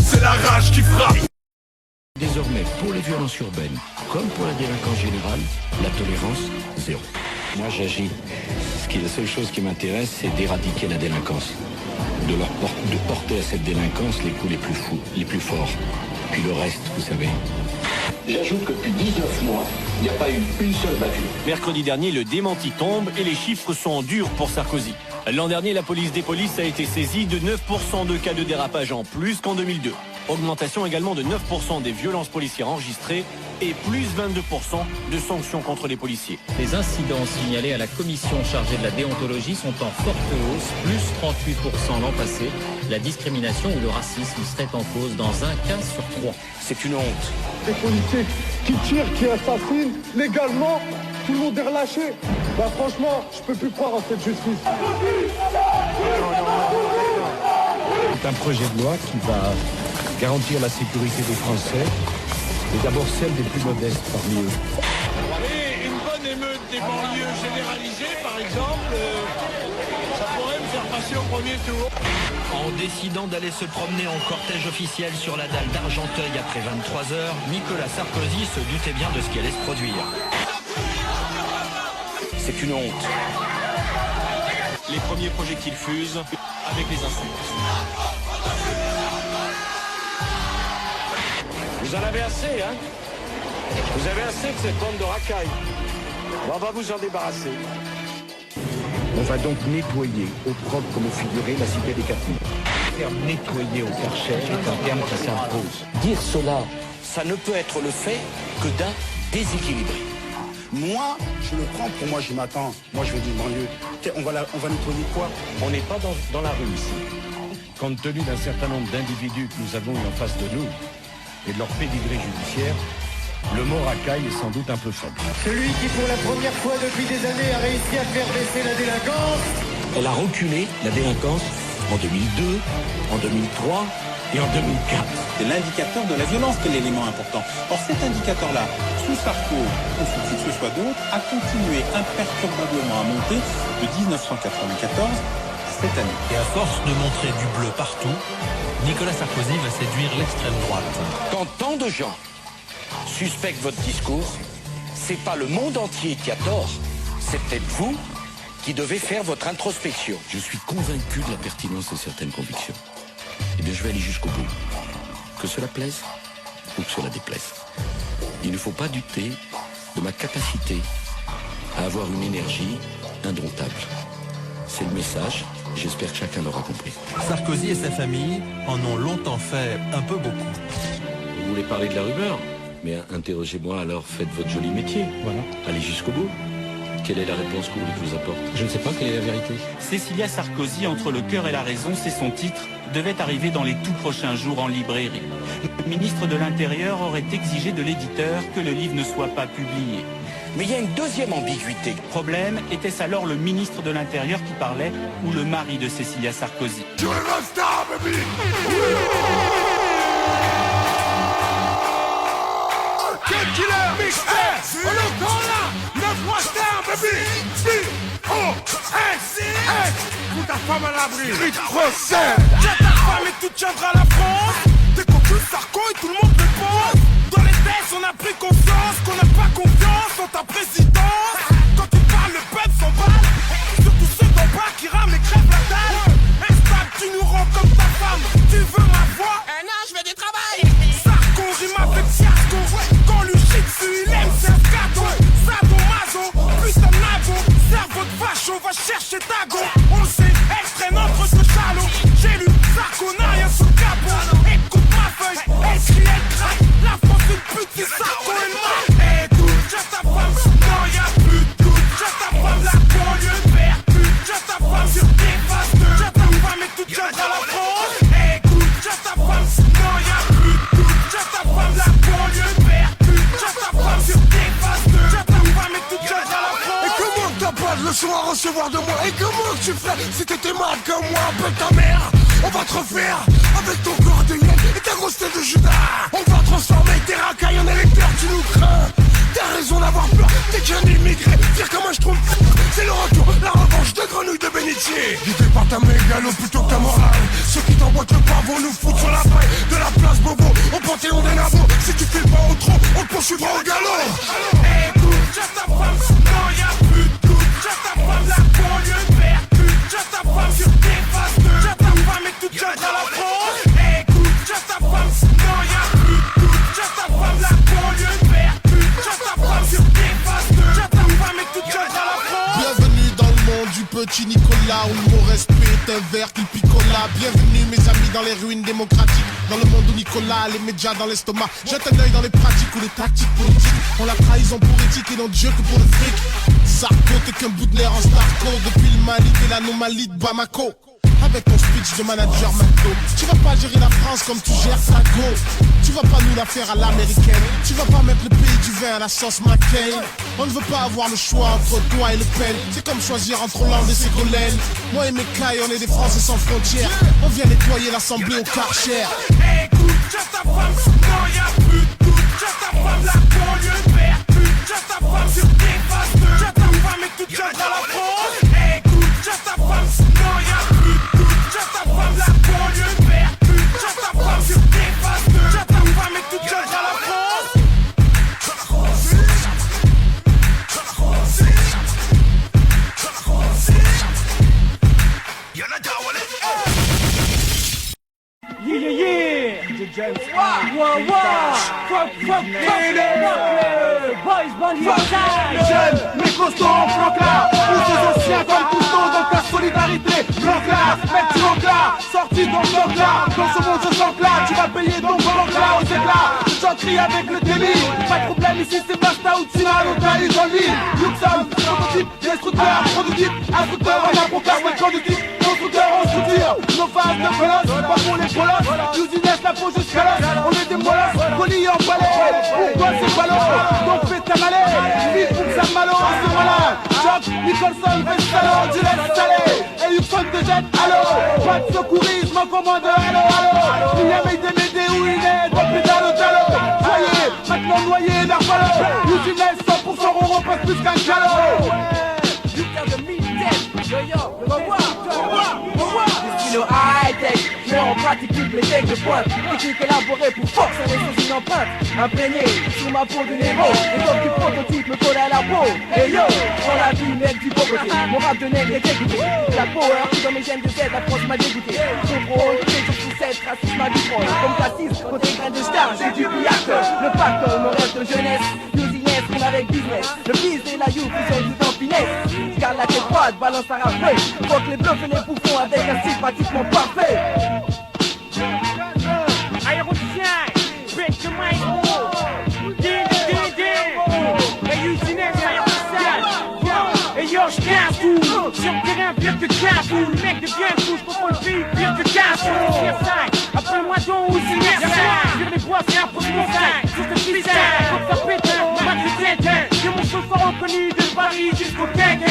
C'est la rage qui frappe. Désormais, pour les violences urbaines, comme pour la délinquance générale, la tolérance, zéro. Moi, j'agis. La seule chose qui m'intéresse, c'est d'éradiquer la délinquance. De porter à cette délinquance les coups les plus fous, les plus forts. Puis le reste, vous savez. J'ajoute que depuis 19 mois, il n'y a pas eu une seule battue. Mercredi dernier, le démenti tombe et les chiffres sont durs pour Sarkozy. L'an dernier, la police des polices a été saisie de 9% de cas de dérapage en plus qu'en 2002. Augmentation également de 9% des violences policières enregistrées et plus 22% de sanctions contre les policiers. Les incidents signalés à la commission chargée de la déontologie sont en forte hausse, plus 38% l'an passé. La discrimination ou le racisme serait en cause dans un cas sur 3. C'est une honte. Des policiers qui tirent, qui assassinent légalement, tout le monde est relâché. Bah franchement, je peux plus croire en cette justice. C'est un projet de loi qui va garantir la sécurité des Français, et d'abord celle des plus modestes parmi eux. Et une bonne émeute des banlieues généralisée, par exemple, ça pourrait me faire passer au premier tour. En décidant d'aller se promener en cortège officiel sur la dalle d'Argenteuil après 23 heures, Nicolas Sarkozy se doutait bien de ce qui allait se produire. C'est une honte. Les premiers projectiles fusent avec les insultes. Vous en avez assez, hein? Vous avez assez de cette bande de racailles. On va vous en débarrasser. On va donc nettoyer au propre comme au figuré la cité des 4000. Le terme nettoyer au Karcher est un terme qui s'impose. Dire cela, ça ne peut être le fait que d'un déséquilibré. Moi, je le prends pour moi, je m'attends. Moi, je vais d'une banlieue. On va nettoyer quoi? On n'est pas dans la rue ici. Compte tenu d'un certain nombre d'individus que nous avons eu en face de nous, et de leur pédigré judiciaire, Le mot racaille est sans doute un peu faible. Celui qui pour la première fois depuis des années a réussi à faire baisser la délinquance. Elle a reculé, la délinquance, en 2002, en 2003 et en 2004. C'est l'indicateur de la violence qui est l'élément important. Or cet indicateur-là, sous Sarko ou sous qui que ce soit d'autre, a continué imperturbablement à monter de 1994 à cette année. Et à force de montrer du bleu partout, Nicolas Sarkozy va séduire l'extrême droite. Quand tant de gens suspectent votre discours, c'est pas le monde entier qui a tort, c'est peut-être vous qui devez faire votre introspection. Je suis convaincu de la pertinence de certaines convictions. Eh bien, je vais aller jusqu'au bout. Que cela plaise ou que cela déplaise. Il ne faut pas douter de ma capacité à avoir une énergie indomptable. C'est le message, j'espère que chacun l'aura compris. Sarkozy et sa famille en ont longtemps fait un peu beaucoup. Vous voulez parler de la rumeur? Mais interrogez-moi alors, faites votre joli métier. Voilà. Allez jusqu'au bout. Quelle est la réponse que vous voulez que je vous apporte? Je ne sais pas quelle est la vérité. Cécilia Sarkozy, entre le cœur et la raison, c'est son titre, devait arriver dans les tout prochains jours en librairie. Le ministre de l'Intérieur aurait exigé de l'éditeur que le livre ne soit pas publié. Mais il y a une deuxième ambiguïté. Problème, était-ce alors le ministre de l'Intérieur qui parlait ou le mari de Cécilia Sarkozy? Killer mix S, on est encore là, 9 mois star, baby. B-O-S-S, pour ta femme à l'abri, Rick Procès. J'ai ta femme et tout tiendra la France. Dès qu'on tue Sarko et tout le monde répond. Dans les tests, on a pris conscience qu'on n'a pas confiance dans ta présidence. Quand tu parles, le peuple s'emballe. Surtout ceux d'en bas qui rament et crèvent la dalle. Instable, tu nous rends comme ta femme. Tu veux ma voix? Non, je veux du travail. Sarko rime avec fiasco. Quand lui chie dessus, il aime c'est un gâteau. Sadomaso, plus un nago. Cerveau de vache, on va chercher ta go. On le sait, extrême entre ce chalot. J'ai lu Sarko n'a rien sous le capot. Écoute ma feuille, écrit elle craque. La France une pute, c'est Sarko et le mal. Et tout, j'ai ta femme, non y'a plus de doute. J'ai ta femme, la banlieue percute. J'ai ta femme sur tes faces. J'ai ta femme et tout tiendra la France. Écoute, j'ai ta femme, non y'a plus de doute. J'ai ta femme, la banlieue percute. J'ai ta femme sur tes faces. J'ai ta femme et tout tiendra la France. Et comment t'as pas de leçon à recevoir de moi? Et comment tu ferais si t'étais malade comme moi? Appelle ta mère, on va te refaire avec ton corps de hyène et ta grosse tête de Judas. On va transformer tes racailles en électeurs, tu nous crains. T'as raison d'avoir peur, t'es qu'un immigré. Dire comment je trouve, c'est le retour, la revanche de grenouille de bénitier. Guidé par ta mégalo plutôt que ta morale. Ceux qui t'emboîtent le pavot nous foutent sur la paille de la place Bobo au Panthéon des Nabos. Si tu fais pas au trop, on te poursuivra au galop. Écoute, j'ai ta femme, non y'a plus de doute. J'ai ta femme, la banlieue percute. J'ai ta femme sur tes faces. J'ai ta femme et tout tiendra la France. Écoute, j'ai ta femme, non y'a plus de doute. J'ai ta femme, la banlieue percute. J'ai ta femme sur tes faces. J'ai ta femme et tout tiendra la France. Bienvenue dans le monde du petit Nicolas, où le mot respect est un verre qu'il picola. Bienvenue mes amis dans les ruines démocratiques, dans le monde où Nicolas a les médias dans l'estomac. Jette un œil dans les pratiques ou les tactiques politiques. On la trahison pour éthique et non Dieu que pour le fric. Sarko t'es qu'un bout de l'air en Starco. Depuis le Mali t'es l'anomalie de Bamako. Avec ton speech de manager McDo, tu vas pas gérer la France comme tu gères Sarko. Tu vas pas nous la faire à l'américaine. Tu vas pas mettre le pays du vin à la sauce McCain. On ne veut pas avoir le choix entre toi et Le Pen. C'est comme choisir entre Hollande et Ségolène. Moi et mes cailles, on est des Français sans frontières. On vient nettoyer l'assemblée au Karcher. Écoute, j'ai ta femme, non y'a plus de doute. J'ai ta femme, la banlieue percute. J'ai ta femme sur tes faces. J'ai ta femme et tout tiendra la France. Écoute, j'ai ta femme, non y'a plus de doute. J'ai ta femme, la banlieue percute. J'ai ta femme sur tes faces. J'ai ta femme et tout tiendra la France. Yeah, yeah, yeah! DJ James. Wow, wow! Fuck, boys, bandits, Jeunes, mais costauds en flancard. Tous ces anciens comme couteaux, donc la solidarité. Flancard, mec tu enclares. Sorti dans le flancard. Dans ce monde je s'enclare. Tu vas payer ton flancard aux éclats. J'en crie avec le délire. Pas de problème ici c'est Basta ou Tina. L'Otalie dans l'île. Yuxam, prototype, destructeur, productif. Instructeur, on a pour faire ouais, conductif. Constructeur, on structure. Nos phases de colosses, pas pour les colosses. Nous y laisse la peau jusqu'à l'os. On est des molosses, colis en palais. Pourquoi c'est ballot. Donc fais ta malais, vite pour ça malo, c'est malin. Choc, Nicholson, Vestalo, tu laisses aller. Et you fuck de jet, allô. Pas de secourisme, commandeur, allô, allô. Il y a m'aider où il est, donc pédale au talon. Voyez, maintenant noyé d'un ballon. Où tu laisses 100% rond, passe plus qu'un galop. Le high-tech, mais en pratique toutes les techs de pointe. Technique élaborée pour forcer les choses une empreinte. Imprégné sous ma peau de Nemo. Et comme du prototype me colle à la peau. Et yo, dans la vie mec du beau côté. Mon rap de nègre est dégoûté. La power qui dans mes gènes de Z, l'approche m'a dégoûté. Contrôle, sur sous cette racisme à bifron. Comme Cassis, côté grain de star, j'ai du biac. Le pacte, mon rêve de jeunesse. Business, on avec business. Le biz et la youth, ils sont tout en finesse. Car la tête froide, balance à rappeler. Faut que les bluffs et les bouffons avec un style pratiquement parfait. Aéroshine, break the mic, din. Et Usiness, Aéroshine. Et yo, j'casse tout. Sur le terrain, pire que Cafou. Le mec devient fou, j'contrôle le pays, pire que Cafou. Appelle-moi Don Usiness. Sur les bois, c'est un peu mon sac. Sur ce freestyle, faut que ça pète. J'ai mon chauffeur reconnu de Paris jusqu'au Kenken.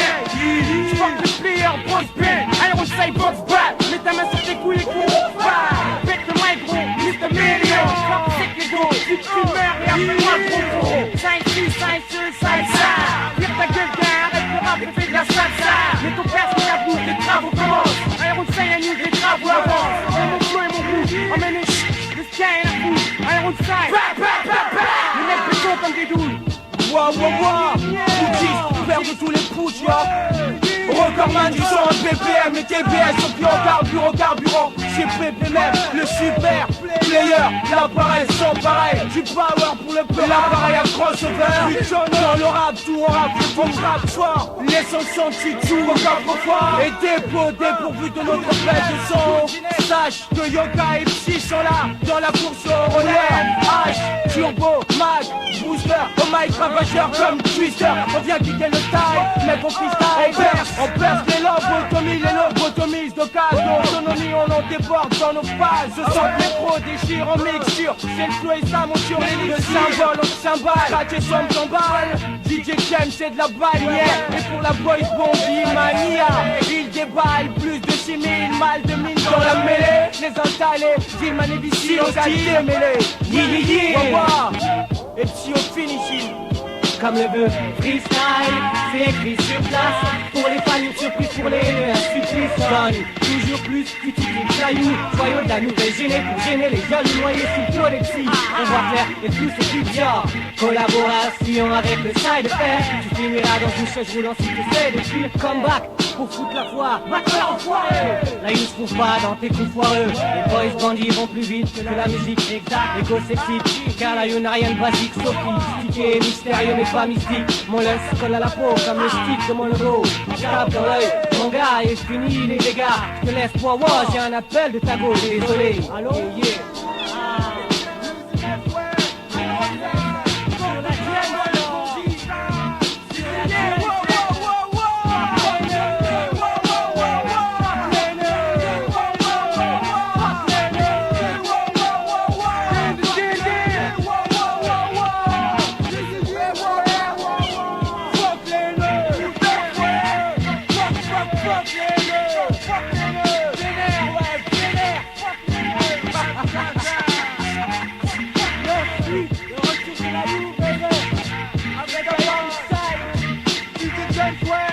J'porte le player, boss band, Aeroside box bat. Mets ta main sur tes couilles et cours pas. Pète le mic gros, Mr. Million. Frappe sec les gros, tu fumeur et appelle-moi gros. 5-6, 5-6, 5-5. Vire ta gueule gars, arrête le rap et fais de la salsa. Mets ton père sur la bouche, les travaux commencent. Aeroside à nous, les travaux avancent. Et mon flow et mon goût, emmène le sky et la foule. Aeroside, les mecs pétons comme des doules. Foutis, père de tous les pouces, yo. Recordman du son en BPM, les TBS sont plus en carburant. Chez PPM, le super player, l'appareil sans pareil. Du power pour le peu, l'appareil à crossover. Du son dans le rap, tout en rap, le bon rap fort. L'essence anti-tout, encore trop fort. Et dépôt dépourvu de notre fête de son. Sache que Yoka et Psy sont là, dans la course au relais. H, Turbo, Mag, Booster, oh my ravageur comme Twister. On vient quitter le style, mec on freestyle. On perce les lobotomies de casse, d'autonomie, on en déborde dans nos phases. Je sens que les pros déchirent en mixture. C'est le flow et ça monture les lignes. Le symbole, on s'emballe, craquer somme t'emballe. DJ Kem, c'est de la bannière. Et pour la boys Bombi Mania, il déballe plus de 6000 mal de mine dans la mêlée. Les installés, Dillman et Vichy, on s'est démêlés. Et si on finit comme le veut freestyle, c'est écrit sur place. Pour les fans, une surprise pour les un supplice. Donne toujours plus, utilise caillou. Soyons de la nouvelle gênée pour gêner les jaloux noyés sous le flot des psys. On va faire et tout ce qui vient. Collaboration avec le side effect. Tu finiras dans une chaise roulante si tu sais de suivre comeback. Pour foutre la foi, va-t'en enfoiré. Là ils se trouvent pas dans tes coups foireux. Les boys bandits vont plus vite que la musique. Exact, l'écho s'excite. Car là y'en a rien de basique. Sophistiqué, mystérieux mais pas mystique. Mon laisse colle à la peau comme le stick de mon logo. Tape dans l'œil, mon gars est fini les dégâts. Je te laisse pour moi, j'ai un appel de ta gauche. Désolé, allô, yeah. Avec un alongside, DJ James Way.